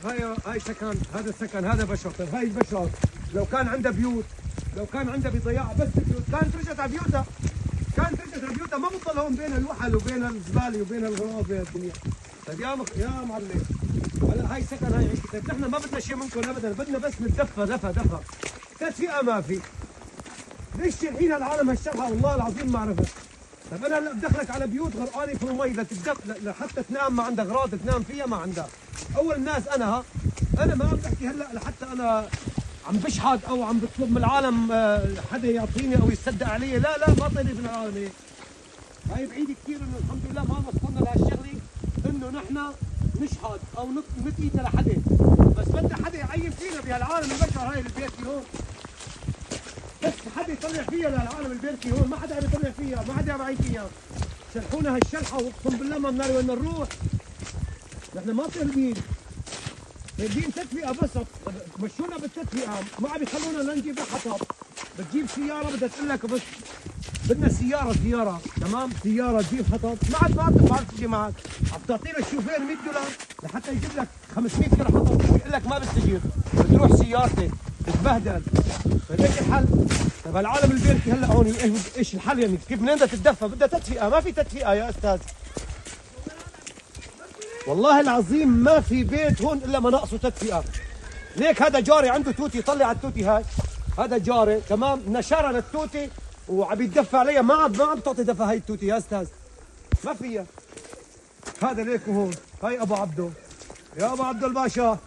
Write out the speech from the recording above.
شوف هاي سكن، هذا سكن، هذا بشر. طيب هاي البشر لو كان عنده بيوت، لو كان عنده بضياع بس البيوت كانت رجعت على بيوتها، كانت رجعت على بيوتها، ما بطل هون بين الوحل وبين الزباله وبين الغراب وبين الدنيا. طيب يا معلم، هلا هاي سكن، هاي عيشة. طيب نحن ما بدنا شيء منكم ابدا، بدنا بس نتدفى دفى. تدفئه ما في. ليش الحين العالم هالشرحه والله العظيم ما عرفت. طيب انا هلا بدخلك على بيوت غرقانه في المي لحتى تنام، ما عندك اغراض تنام فيها ما عندك. اول الناس انا ما عم بحكي هلا لحتى انا عم بشحد او عم بطلب من العالم حدا يعطيني او يصدق علي، لا ما طلب من العالم هيك. هاي بعيد كثير انه الحمد لله ما وصلنا لهالشغله انه نحن نشحد او نمد ايدنا لحدا، بس بدنا حدا يعين فينا بهالعالم البشر. هاي البيركي هون بس حدا يطلع فيها للعالم البيركي هون، ما حدا عم يطلع فيها، ما حدا عم يعين فيها. شرحونا هالشرحه واقسم بالله ما بنعرف وين نروح. نحن ما طالبين تدفئه بس، مشونا بالتدفئه، ما عم يخلونا لنجيب حطب. بتجيب سياره بدها تقول لك بس بدنا سياره تمام، سياره تجيب حطب، ما عاد تجي معك، عم تعطينا الشوفير 100 دولار لحتى يجيب لك 500 كيلو حطب، بيقول لك ما بستجيب، بتروح سيارتك تتبهدل. طيب ايش الحل؟ طيب العالم البيركي هلا هون ايش الحل يعني؟ كيف بدنا تتدفى؟ بدها تدفئه، ما في تدفئه يا استاذ. والله العظيم ما في بيت هون الا ما ناقصه تدفئه. ليك هذا جاري عنده توتي، طلع على التوتي هاي، هذا جاري تمام نشرها للتوتي وعم يتدفى عليها، ما عم تعطي دفى هاي التوتي يا استاذ، ما فيها. هذا ليك هون، هاي ابو عبده، يا ابو عبد الباشا.